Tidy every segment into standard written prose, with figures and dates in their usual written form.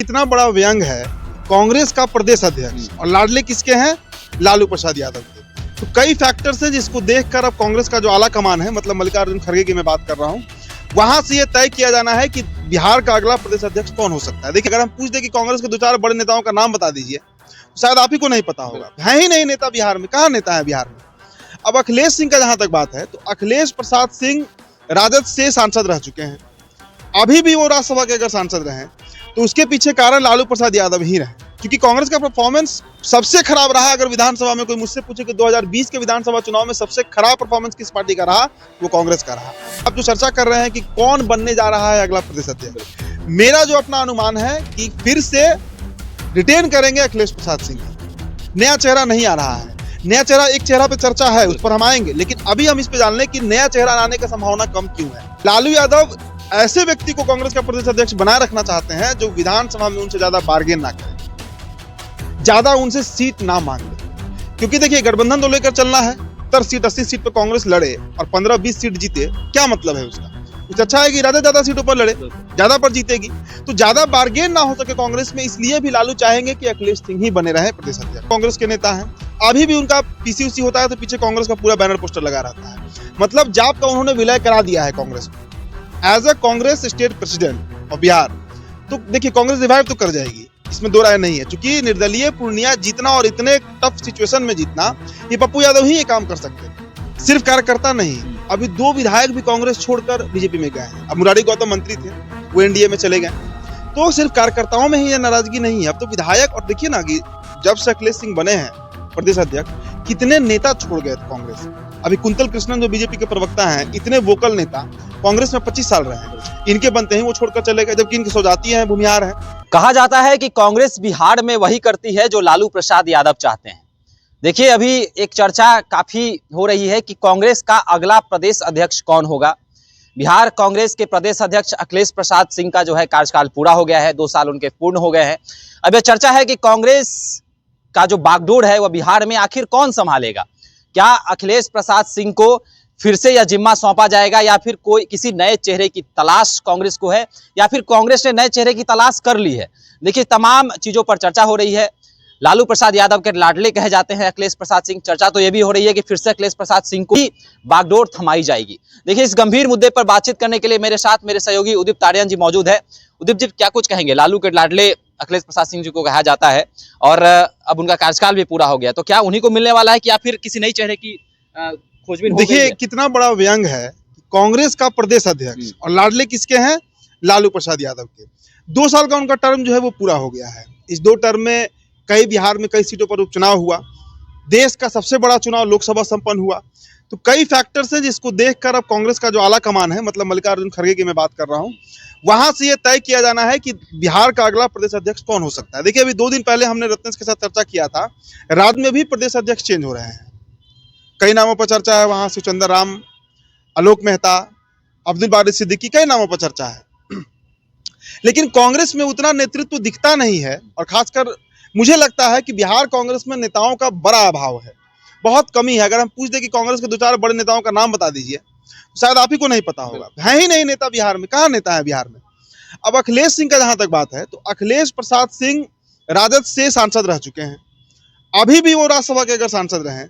कितना बड़ा व्यंग है कांग्रेस का प्रदेश अध्यक्ष, और लाडले किसके हैं? लालू प्रसाद यादव के। तो कई फैक्टर्स हैं जिसको देखकर अब कांग्रेस का जो आला कमान है, मतलब मल्लिकार्जुन खड़गे की मैं बात कर रहा हूँ, वहां से ये तय किया जाना है कि बिहार का अगला प्रदेश अध्यक्ष कौन हो सकता है। देखिए, अगर हम पूछ दें कि कांग्रेस के दो चार बड़े नेताओं का नाम बता दीजिए, तो शायद आप ही को नहीं पता होगा। है ही नहीं नेता बिहार में, कहाँ नेता है बिहार में। अब अखिलेश सिंह का जहां तक बात है, तो अखिलेश प्रसाद सिंह राजद से सांसद रह चुके हैं। अभी भी वो राज्यसभा के अगर सांसद रहे तो उसके पीछे कारण लालू प्रसाद यादव ही रहे, क्योंकि कांग्रेस का परफॉर्मेंस सबसे खराब रहा। अगर विधानसभा में कोई मुझसे पूछे कि 2020 के विधानसभा चुनाव में सबसे खराब परफॉर्मेंस किस पार्टी का रहा, वो कांग्रेस का रहा। अब जो चर्चा कर रहे हैं कि कौन बनने जा रहा है अगला प्रदेश अध्यक्ष, मेरा जो अपना अनुमान है कि फिर से रिटेन करेंगे अखिलेश प्रसाद सिंह। नया चेहरा नहीं आ रहा है। नया चेहरा, एक चेहरा पे चर्चा है, उस पर हम आएंगे, लेकिन अभी हम इस पे जान लें कि नया चेहरा आने का संभावना कम क्यों है। लालू यादव ऐसे व्यक्ति को कांग्रेस का प्रदेश अध्यक्ष बनाए रखना चाहते हैं जो विधानसभा में उनसे ज्यादा बार्गेन ना करे, ज्यादा उनसे सीट ना मांगे। क्योंकि देखिए, गठबंधन तो लेकर चलना है, 70 सीट 80 सीट पर कांग्रेस लड़े और 15-20 सीट जीते, क्या मतलब है उसका? कुछ अच्छा है कि ज्यादा सीटों पर लड़े, ज्यादा पर जीतेगी, तो ज्यादा बार्गेन ना हो सके कांग्रेस में। इसलिए भी लालू चाहेंगे कि अखिलेश सिंह ही बने रहे प्रदेश अध्यक्ष। कांग्रेस के नेता हैं, अभी भी उनका पीसी होता है तो पीछे कांग्रेस का पूरा बैनर पोस्टर लगा रहता है। मतलब जाप का उन्होंने विलय करा दिया है कांग्रेस को as a Congress state president of Bihar. तो देखिए, कांग्रेस रिवाइव तो कर जाएगी, इसमें दो राय नहीं है। चूंकि निर्दलीय पूर्णिया जीतना और इतने टफ सिचुएशन में जीतना, ये पप्पू यादव ही ये काम कर सकते हैं, सिर्फ कार्यकर्ता नहीं। अभी 2 विधायक भी कांग्रेस छोड़कर बीजेपी में गए हैं। अब मुरारी गौतम मंत्री थे, वो एनडीए में चले गए। तो सिर्फ कार्यकर्ताओं में ही ये नाराजगी नहीं है, अब तो विधायक। और देखिए ना कि जब से अखिलेश सिंह बने हैं प्रदेश अध्यक्ष, कितने नेता छोड़ गए थे कांग्रेस। अभी कुंतल कृष्णन जो बीजेपी के प्रवक्ता हैं, इतने वोकल नेता, कांग्रेस में 25 साल रहे हैं, इनके बनते ही वो छोड़कर चले गए, जबकि इनकी सौजाती हैं, भूमिहार हैं। कहा जाता है कि कांग्रेस बिहार में वही करती है जो लालू प्रसाद यादव चाहते हैं। देखिए, अभी एक चर्चा काफी हो रही है कि कांग्रेस का अगला प्रदेश अध्यक्ष कौन होगा। बिहार कांग्रेस के प्रदेश अध्यक्ष अखिलेश प्रसाद सिंह का जो है कार्यकाल पूरा हो गया है, 2 साल उनके पूर्ण हो गए हैं। अब यह चर्चा है कि कांग्रेस का जो बागडोर है वह बिहार में आखिर कौन संभालेगा। क्या अखिलेश प्रसाद सिंह को फिर से यह जिम्मा सौंपा जाएगा, या फिर कोई किसी नए चेहरे की तलाश कांग्रेस को है, या फिर कांग्रेस ने नए चेहरे की तलाश कर ली है। देखिए, तमाम चीजों पर चर्चा हो रही है। लालू प्रसाद यादव के लाडले कहे जाते हैं अखिलेश प्रसाद सिंह। चर्चा तो यह भी हो रही है कि फिर से अखिलेश प्रसाद सिंह को ही बागडोर थमाई जाएगी। देखिए, इस गंभीर मुद्दे पर बातचीत करने के लिए मेरे साथ मेरे सहयोगी उदित तारियान जी मौजूद है। उदित जी, क्या कुछ कहेंगे? लालू के लाडले अखिलेश प्रसाद सिंह जी को कहा जाता है और अब उनका कार्यकाल भी पूरा हो गया, तो क्या उन्हीं को मिलने वाला है कि या फिर किसी नई चेहरे की खोजबीन हो गई है? देखिए, कितना बड़ा व्यंग है कांग्रेस का प्रदेश अध्यक्ष, और लाडले किसके हैं? लालू प्रसाद यादव के। 2 साल का उनका टर्म जो है वो पूरा हो गया है। इस 2 टर्म में बिहार में कई सीटों पर उपचुनाव हुआ, देश का सबसे बड़ा चुनाव लोकसभा संपन्न हुआ। तो कई फैक्टर्स हैं जिसको देखकर अब कांग्रेस का जो आला कमान है, मतलब मल्लिकार्जुन खड़गे की मैं बात कर रहा हूँ, वहां से ये तय किया जाना है कि बिहार का अगला प्रदेश अध्यक्ष कौन हो सकता है। देखिए, अभी 2 दिन पहले हमने रत्नेश के साथ चर्चा किया था, राज्य में भी प्रदेश अध्यक्ष चेंज हो रहे हैं। कई नामों पर चर्चा है, वहां सुचंदर राम, आलोक मेहता, अब्दुल बारिश सिद्दीकी, कई नामों पर चर्चा है। लेकिन कांग्रेस में उतना नेतृत्व दिखता नहीं है, और खासकर मुझे लगता है कि बिहार कांग्रेस में नेताओं का बड़ा अभाव है, बहुत कमी है। अगर हम पूछ दें कि कांग्रेस के 2-4 बड़े नेताओं का नाम बता दीजिए, तो शायद आप ही को नहीं पता होगा। है ही नहीं नेता बिहार में, कहाँ नेता है बिहार में। अब अखिलेश सिंह का जहां तक बात है, तो अखिलेश प्रसाद सिंह राजद से सांसद रह चुके हैं। अभी भी वो राज्यसभा के अगर सांसद रहे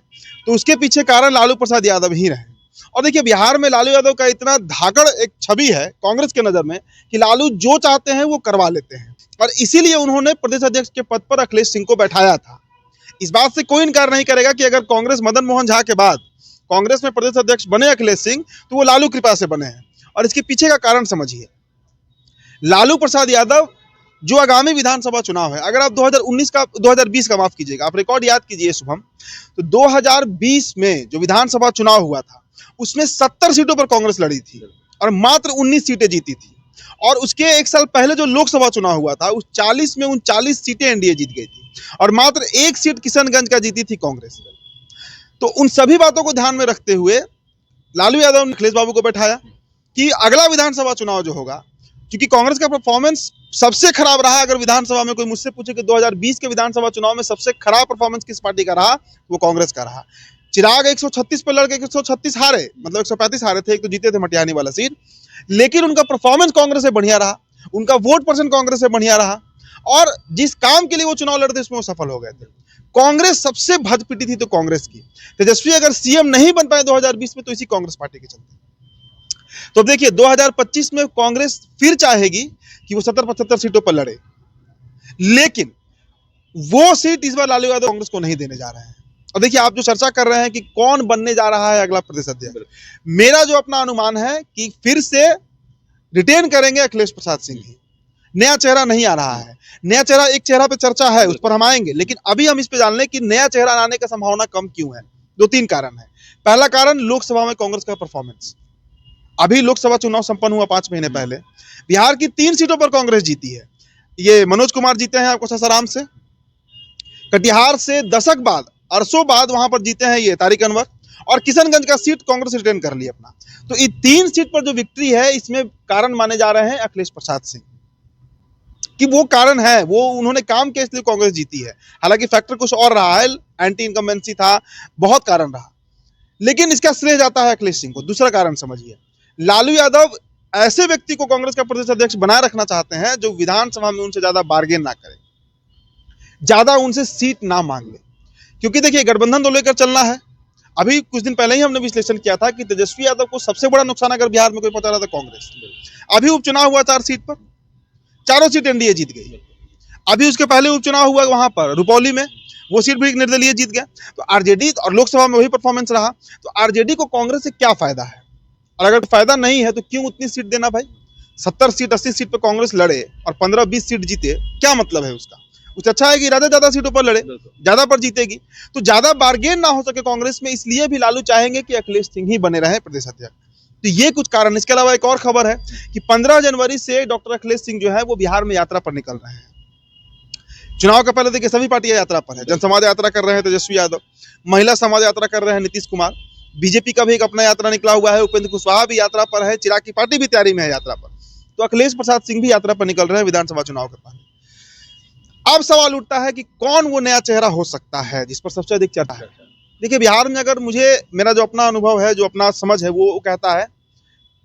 तो उसके पीछे कारण लालू प्रसाद यादव ही रहे। और देखिए, बिहार में लालू यादव का इतना धाकड़ एक छवि है कांग्रेस के नजर में कि लालू जो चाहते हैं वो करवा लेते हैं, और इसीलिए उन्होंने प्रदेश अध्यक्ष के पद पर अखिलेश सिंह को बैठाया था। इस बात से कोई इनकार नहीं करेगा कि अगर कांग्रेस मदन मोहन झा के बाद कांग्रेस में प्रदेश अध्यक्ष बने अखिलेश सिंह, तो वो लालू कृपा से बने हैं। और इसके पीछे का कारण समझिए, लालू प्रसाद यादव जो आगामी विधानसभा चुनाव है, अगर आप 2020 का माफ कीजिएगा, आप रिकॉर्ड याद कीजिए शुभम, तो 2020 में जो विधानसभा चुनाव हुआ था उसमें 70 सीटों पर कांग्रेस लड़ी थी और मात्र 19 सीटें जीती थी। और उसके 1 साल पहले जो लोकसभा चुनाव हुआ था, उस 40 में 39 सीटें एनडीए जीत गई थी, और मात्र 1 सीट किशनगंज का जीती थी कांग्रेस। तो उन सभी बातों को ध्यान में रखते हुए लालू यादव ने अखिलेश बाबू को बैठाया कि अगला विधानसभा चुनाव जो होगा, क्योंकि कांग्रेस का परफॉर्मेंस सबसे खराब रहा। अगर विधानसभा में कोई मुझसे पूछे कि 2020 के विधानसभा चुनाव में सबसे खराब परफॉर्मेंस किस पार्टी का रहा, वो कांग्रेस का रहा। चिराग 136 पर लड़के 136 हारे, मतलब 135 हारे थे, एक तो जीते थे मटिहानी वाला सीट, लेकिन उनका परफॉर्मेंस कांग्रेस से बढ़िया रहा, उनका वोट परसेंट कांग्रेस से बढ़िया रहा। और जिस काम के लिए वो चुनाव लड़ते उसमें वो सफल हो गए थे। कांग्रेस सबसे भद पिटी थी तो कांग्रेस की। तेजस्वी अगर सीएम नहीं बन पाए 2020 में तो इसी कांग्रेस पार्टी के चलते। तो अब देखिए 2025 में कांग्रेस फिर चाहेगी कि वो 70-75 सीटों पर लड़े, लेकिन वो सीट इस बार लालू यादव कांग्रेस को नहीं देने जा रहे हैं। और देखिए आप जो चर्चा कर रहे हैं कि कौन बनने जा रहा है अगला प्रदेश अध्यक्ष, मेरा जो अपना अनुमान है कि फिर से रिटेन करेंगे अखिलेश प्रसाद सिंह ही। नया चेहरा नहीं आ रहा है। नया चेहरा, एक चेहरा पे चर्चा है, उस पर हम आएंगे, लेकिन अभी हम इस पे जान लें कि नया चेहरा आने का संभावना कम क्यों है। 2-3 कारण है। पहला कारण लोकसभा में कांग्रेस का परफॉर्मेंस। अभी लोकसभा चुनाव संपन्न हुआ 5 महीने पहले, बिहार की 3 सीटों पर कांग्रेस जीती है। ये मनोज कुमार जीते हैं आपको सासाराम से, कटिहार से दशक बाद, अरसों बाद वहां पर जीते हैं ये तारिक अनवर, और किशनगंज का सीट कांग्रेस रिटेन कर ली अपना। तो ये 3 सीट पर जो विक्ट्री है, इसमें कारण माने जा रहे हैं अखिलेश प्रसाद सिंह कि वो कारण है, वो उन्होंने काम किया इसलिए कांग्रेस जीती है। हालांकि फैक्टर कुछ और रहा है, एंटी इनकम्बेंसी था, बहुत कारण रहा, लेकिन इसका श्रेय जाता है अखिलेश सिंह को। दूसरा कारण समझिए, लालू यादव ऐसे व्यक्ति को कांग्रेस का प्रदेश अध्यक्ष बनाए रखना चाहते हैं जो विधानसभा में उनसे ज्यादा बार्गेन ना करे, ज्यादा उनसे सीट ना मांग ले। क्योंकि देखिए गठबंधन तो लेकर चलना है। अभी कुछ दिन पहले ही हमने विश्लेषण किया था कि तेजस्वी यादव को सबसे बड़ा नुकसान अगर बिहार में कोई पहुंचा रहा था कांग्रेस। अभी उपचुनाव हुआ 4 सीट पर, चारों सीट एनडीए जीत गई। अभी उसके पहले उपचुनाव हुआ वहां पर रुपौली में, वो सीट भी निर्दलीय जीत गया। तो आरजेडी, और लोकसभा में वही परफॉर्मेंस रहा, तो आरजेडी को कांग्रेस से क्या फायदा है? और अगर फायदा नहीं है तो क्यों उतनी सीट देना भाई? 70 सीट 80 सीट पर कांग्रेस लड़े और 15-20 सीट जीते, क्या मतलब है उसका? उससे अच्छा है कि ज्यादा सीटों पर लड़े, ज्यादा पर जीतेगी। तो ज्यादा बार्गेन ना हो सके कांग्रेस में, इसलिए भी लालू चाहेंगे कि अखिलेश सिंह ही बने रहे प्रदेश अध्यक्ष। तो ये कुछ कारण। इसके अलावा एक और खबर है कि 15 जनवरी से डॉक्टर अखिलेश सिंह जो है वो बिहार में यात्रा पर निकल रहे हैं। चुनाव के पहले देखिए सभी पार्टियां यात्रा पर है। जन समाज यात्रा कर रहे हैं तेजस्वी यादव, महिला समाज यात्रा कर रहे हैं नीतीश कुमार, बीजेपी का भी एक अपना यात्रा निकला हुआ है, उपेंद्र कुशवाहा भी यात्रा पर है, चिराग की पार्टी भी तैयारी में है यात्रा पर। तो अखिलेश प्रसाद सिंह भी यात्रा पर निकल रहे हैं विधानसभा चुनाव के पहले। अब सवाल उठता है कि कौन वो नया चेहरा हो सकता है जिस पर सबसे अधिक चर्चा है। देखिए बिहार में अगर मेरा जो अपना अनुभव है, जो अपना समझ है, वो कहता है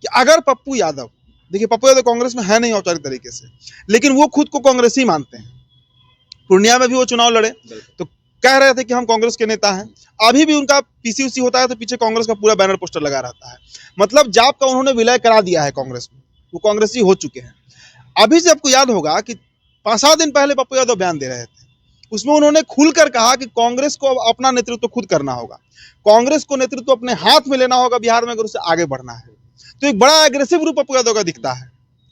कि अगर पप्पू यादव, देखिए पप्पू यादव कांग्रेस में है नहीं औपचारिक तरीके से, लेकिन वो खुद को कांग्रेसी मानते हैं। पूर्णिया में भी वो चुनाव लड़े तो कह रहे थे कि हम कांग्रेस के नेता हैं। अभी भी उनका पीसीयूसी होता है तो पीछे कांग्रेस का पूरा बैनर पोस्टर लगा रहता है। मतलब जाप का उन्होंने विलय करा दिया है कांग्रेस में, वो कांग्रेसी हो चुके हैं। अभी से आपको याद होगा कि 5-7 दिन पहले पप्पू यादव बयान दे रहे थे, उसमें उन्होंने खुलकर कहा कि कांग्रेस को अब अपना नेतृत्व खुद करना होगा, कांग्रेस को नेतृत्व अपने हाथ में लेना होगा बिहार में अगर उसे आगे बढ़ना है। तो एक बड़ा एग्रेसिव रूप पप्पू यादव का दिखता है,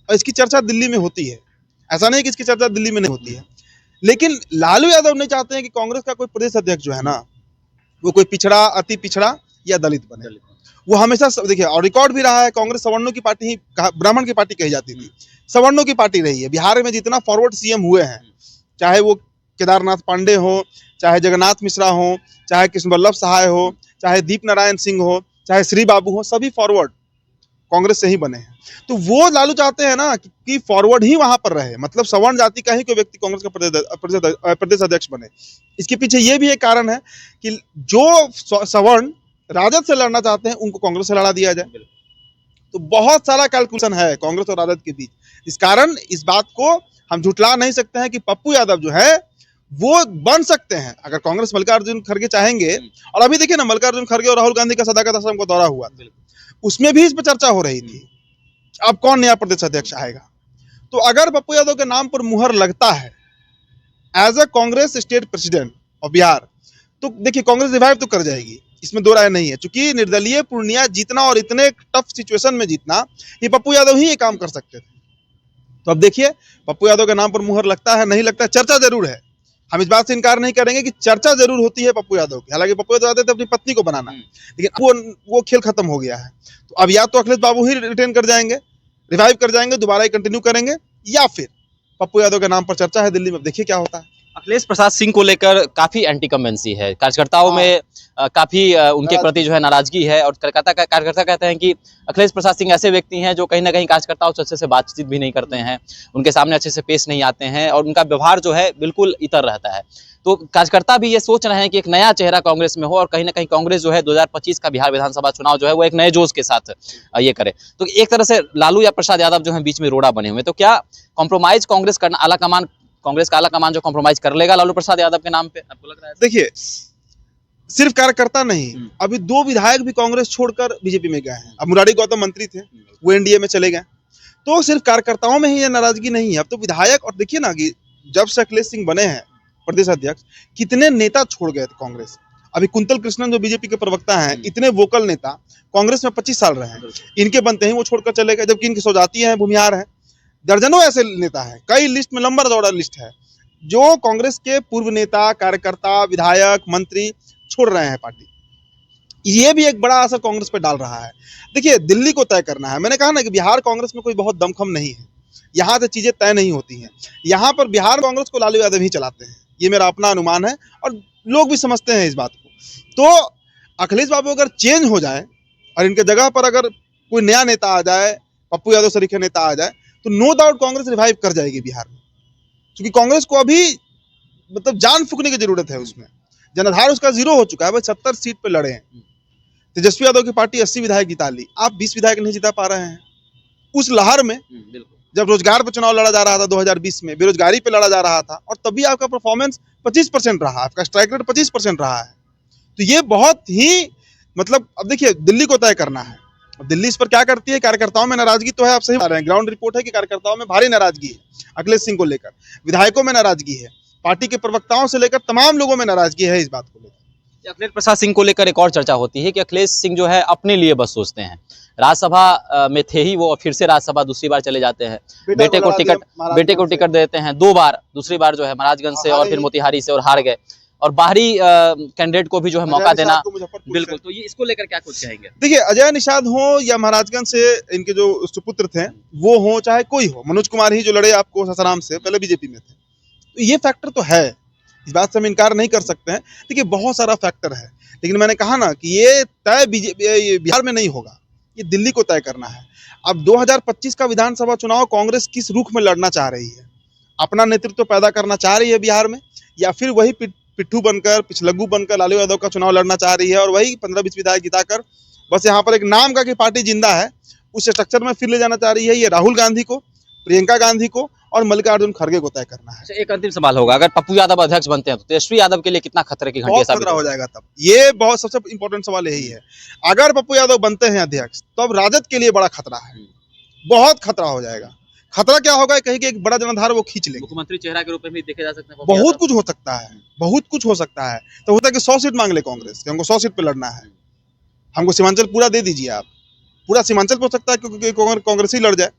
और इसकी चर्चा दिल्ली में होती है। ऐसा नहीं कि इसकी चर्चा दिल्ली में नहीं होती है, लेकिन लालू यादव नहीं चाहते हैं कि कांग्रेस का कोई प्रदेश अध्यक्ष जो है ना, वो कोई पिछड़ा, अति पिछड़ा या दलित बने। वो हमेशा देखिए, और रिकॉर्ड भी रहा है, कांग्रेस सवर्णों की पार्टी ही, ब्राह्मण की पार्टी कही जाती थी, सवर्णों की पार्टी रही है। बिहार में जितना फॉरवर्ड सीएम हुए हैं, चाहे वो केदारनाथ पांडे हो, चाहे जगन्नाथ मिश्रा हो, चाहे कृष्ण वल्लभ सहाय हो, चाहे दीप नारायण सिंह हो, चाहे श्री बाबू हो, सभी फॉरवर्ड कांग्रेस से ही बने हैं। तो वो लालू चाहते हैं ना कि फॉरवर्ड ही वहां पर रहे, मतलब सवर्ण जाति का ही कोई व्यक्ति कांग्रेस का प्रदेश अध्यक्ष बने। इसके पीछे ये भी एक कारण है कि जो सवर्ण राजद से लड़ना चाहते हैं उनको कांग्रेस से लड़ा दिया जाए। तो बहुत सारा कैलकुलेशन है कांग्रेस और राजद के बीच। इस कारण इस बात को हम झुठला नहीं सकते हैं कि पप्पू यादव जो है वो बन सकते हैं अगर कांग्रेस मल्लिकार्जुन खड़गे चाहेंगे। और अभी देखिए ना, मल्लिकार्जुन खड़गे और राहुल गांधी का सदाकत आश्रम का दौरा हुआ, उसमें भी इस पर चर्चा हो रही थी अब कौन नया प्रदेश अध्यक्ष आएगा। तो अगर पप्पू यादव के नाम पर मुहर लगता है as a Congress state president of Bihar, तो देखिए कांग्रेस रिवाइव तो कर जाएगी, इसमें दो राय नहीं है। क्योंकि निर्दलीय पूर्णिया जीतना और इतने टफ सिचुएशन में जीतना, ये पप्पू यादव ही ये काम कर सकते थे। तो अब देखिए पप्पू यादव के नाम पर मुहर लगता है, नहीं लगता है, चर्चा जरूर है। हम इस बात से इनकार नहीं करेंगे कि चर्चा जरूर होती है पप्पू यादव की। हालांकि पप्पू यादव चाहते थे अपनी पत्नी को बनाना, लेकिन वो खेल खत्म हो गया है। तो अब या तो अखिलेश बाबू ही रिटेन कर जाएंगे, रिवाइव कर जाएंगे, दोबारा ही कंटिन्यू करेंगे, या फिर पप्पू यादव के नाम पर चर्चा है दिल्ली में, देखिए क्या होता है। अखिलेश प्रसाद सिंह को लेकर काफी एंटी कमेंसी है, कार्यकर्ताओं में काफी उनके प्रति जो है नाराजगी है। और कार्यकर्ता कहते हैं कि अखिलेश प्रसाद सिंह ऐसे व्यक्ति हैं जो कहीं ना कहीं कार्यकर्ताओं से अच्छे से बातचीत भी नहीं करते हैं, उनके सामने अच्छे से पेश नहीं आते हैं और उनका व्यवहार जो है बिल्कुल इतर रहता है। तो कार्यकर्ता भी ये सोच रहे हैं कि एक नया चेहरा कांग्रेस में हो और कहीं ना कहीं कांग्रेस जो है 2025 का बिहार विधानसभा चुनाव जो है वो एक नए जोश के साथ ये करे। तो एक तरह से लालू या प्रसाद यादव जो है बीच में रोड़ा बने हुए, तो क्या कॉम्प्रोमाइज कांग्रेस करना, आला कमान कांग्रेस का आला कमान जो कॉम्प्रोमाइज कर लेगा लालू प्रसाद यादव के नाम पे, आपको लग रहा है? देखिए, सिर्फ कार्यकर्ता नहीं, अभी 2 विधायक भी कांग्रेस छोड़कर बीजेपी में गए हैं। अब मुरारी गौतम मंत्री थे, वो एनडीए में चले गए। तो सिर्फ कार्यकर्ताओं में ही ये नाराजगी नहीं है, अब तो विधायक, और देखिए ना कि जब से अखिलेश सिंह बने हैं प्रदेश अध्यक्ष, कितने नेता छोड़ गए थे कांग्रेस। अभी कुंतल कृष्णन जो बीजेपी के प्रवक्ता हैं, इतने वोकल नेता, कांग्रेस में 25 साल रहे हैं, इनके बनते ही वो छोड़कर चले गए, जबकि इनकी सौजाती हैं, भूमिहार हैं। दर्जनों ऐसे नेता हैं, कई लिस्ट में लंबा दौड़ा लिस्ट है, जो कांग्रेस के पूर्व नेता, कार्यकर्ता, विधायक, मंत्री छोड़ रहे हैं पार्टी। ये भी एक बड़ा असर कांग्रेस पे डाल रहा है। देखिए, दिल्ली को तय करना है। मैंने कहा ना कि बिहार कांग्रेस में कोई बहुत दमखम नहीं है, यहाँ से चीजें तय नहीं होती हैं। यहाँ पर बिहार कांग्रेस को लालू यादव ही चलाते हैं, ये मेरा अपना अनुमान है, और लोग भी समझते हैं इस बात को। तो अखिलेश बाबू अगर चेंज हो जाए और इनके जगह पर अगर कोई नया नेता आ जाए, पप्पू यादव सरीखे नेता आ जाए, तो नो डाउट कांग्रेस रिवाइव कर जाएगी बिहार में, क्योंकि कांग्रेस को अभी मतलब जान फूकने की जरूरत है। उसमें जनाधार उसका 0 हो चुका है। भाई 70 सीट पे लड़े हैं, तेजस्वी यादव की पार्टी 80 विधायक जिता ली, आप 20 विधायक नहीं जिता पा रहे हैं। उस लहर में जब रोजगार पे चुनाव लड़ा जा रहा था 2020 में, बेरोजगारी पे लड़ा जा रहा था, और तभी आपका परफॉर्मेंस 25% रहा, आपका स्ट्राइक रेट 25% रहा है। तो ये बहुत ही मतलब, अब देखिए, दिल्ली को तय करना है। अब दिल्ली इस पर क्या करती है? कार्यकर्ताओं में नाराजगी तो है, आप सही बता रहे हैं, ग्राउंड रिपोर्ट है कि कार्यकर्ताओं में भारी नाराजगी है अखिलेश सिंह को लेकर, विधायकों में नाराजगी है, पार्टी के प्रवक्ताओं से लेकर तमाम लोगों में नाराजगी है इस बात को लेकर। अखिलेश प्रसाद सिंह को लेकर एक और चर्चा होती है कि अखिलेश सिंह जो है अपने लिए बस सोचते हैं। राज्यसभा में थे ही वो, फिर से राज्यसभा दूसरी बार चले जाते हैं, बेटे को टिकट देते हैं 2 बार, दूसरी बार जो है महाराजगंज से और फिर मोतिहारी से, और हार गए, और बाहरी कैंडिडेट को भी जो है मौका देना। बिल्कुल, तो ये इसको लेकर क्या कुछ कहेंगे? देखिए, अजय निषाद हो या महाराजगंज से इनके जो सुपुत्र थे वो हो, चाहे कोई हो, मनोज कुमार ही जो लड़े आपको सासाराम से, पहले बीजेपी में थे, तो ये फैक्टर तो है, इस बात से हम इनकार नहीं कर सकते हैं। देखिए, बहुत सारा फैक्टर है, लेकिन मैंने कहा ना कि ये तय बिहार में नहीं होगा, ये दिल्ली को तय करना है। अब 2025 का विधानसभा चुनाव कांग्रेस किस रुख में लड़ना चाह रही है? अपना नेतृत्व पैदा करना चाह रही है बिहार में, या फिर वही पिट्ठू बनकर, पिछलग्गू बनकर लालू यादव का चुनाव लड़ना चाह रही है, और वही 15-20 विधायक जिताकर बस यहाँ पर एक नाम का कि पार्टी जिंदा है, उस स्ट्रक्चर में फिर ले जाना चाह रही है? ये राहुल गांधी को, प्रियंका गांधी को और मल्लिकार्जुन खड़गे को तय करना है। एक अंतिम सवाल होगा, अगर पप्पू यादव अध्यक्ष बनते हैं तो तेजस्वी यादव के लिए कितना खतरे की घंटी बहुत खतरा हो जाएगा तब। ये बहुत सबसे इंपॉर्टेंट सवाल यही है, अगर पप्पू यादव बनते हैं अध्यक्ष, तब राजद के लिए बड़ा खतरा है, बहुत खतरा हो जाएगा। खतरा क्या होगा? कहीं कि एक बड़ा जनाधार वो खींच लेंगे, मुख्यमंत्री चेहरा के रूप में भी देखे जा सकते हैं। बहुत कुछ हो सकता है, बहुत कुछ हो सकता है। तो होता है कि 100 सीट मांग ले कांग्रेस कि हमको 100 सीट पे लड़ना है, हमको सीमांचल पूरा दे दीजिए, आप पूरा सीमांचल हो सकता है, क्योंकि कांग्रेस ही लड़ जाए।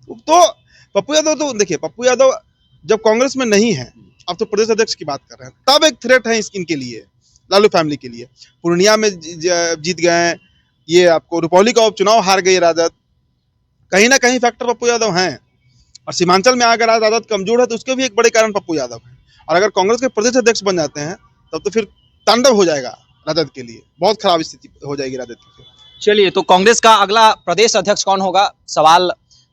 तो पप्पू यादव, तो देखिए, पप्पू यादव जब कांग्रेस में नहीं है, अब तो प्रदेश अध्यक्ष की बात कर रहे हैं, तब एक थ्रेट है इनके लिए, लालू फैमिली के लिए। पूर्णिया में जीत गए, ये आपको रुपौली का उपचुनाव हार गई राजद, कहीं ना कहीं फैक्टर पप्पू यादव हैं। और सीमांचल में अगर राजद कमजोर है तो उसके भी एक बड़े कारण पप्पू यादव है। और अगर कांग्रेस के प्रदेश अध्यक्ष बन जाते हैं तब तो फिर तांडव हो जाएगा राजद के लिए, बहुत खराब स्थिति हो जाएगी राजद की। चलिए, तो कांग्रेस का अगला प्रदेश अध्यक्ष कौन होगा,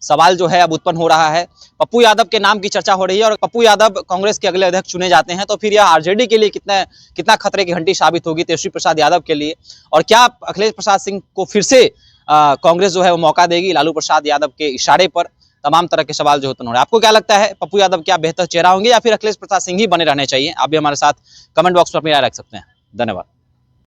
सवाल जो है अब उत्पन्न हो रहा है। पप्पू यादव के नाम की चर्चा हो रही है, और पप्पू यादव कांग्रेस के अगले अध्यक्ष चुने जाते हैं तो फिर यह आरजेडी के लिए कितना खतरे की घंटी साबित होगी तेजस्वी प्रसाद यादव के लिए, और क्या अखिलेश प्रसाद सिंह को फिर से कांग्रेस जो है वो मौका देगी लालू प्रसाद यादव के इशारे पर? तमाम तरह के सवाल जो उत्पन्न हो रहे हैं। आपको क्या लगता है, पप्पू यादव क्या बेहतर चेहरा होंगे या फिर अखिलेश प्रसाद सिंह ही बने रहने चाहिए? आप भी हमारे साथ कमेंट बॉक्स में अपनी राय रख सकते हैं। धन्यवाद।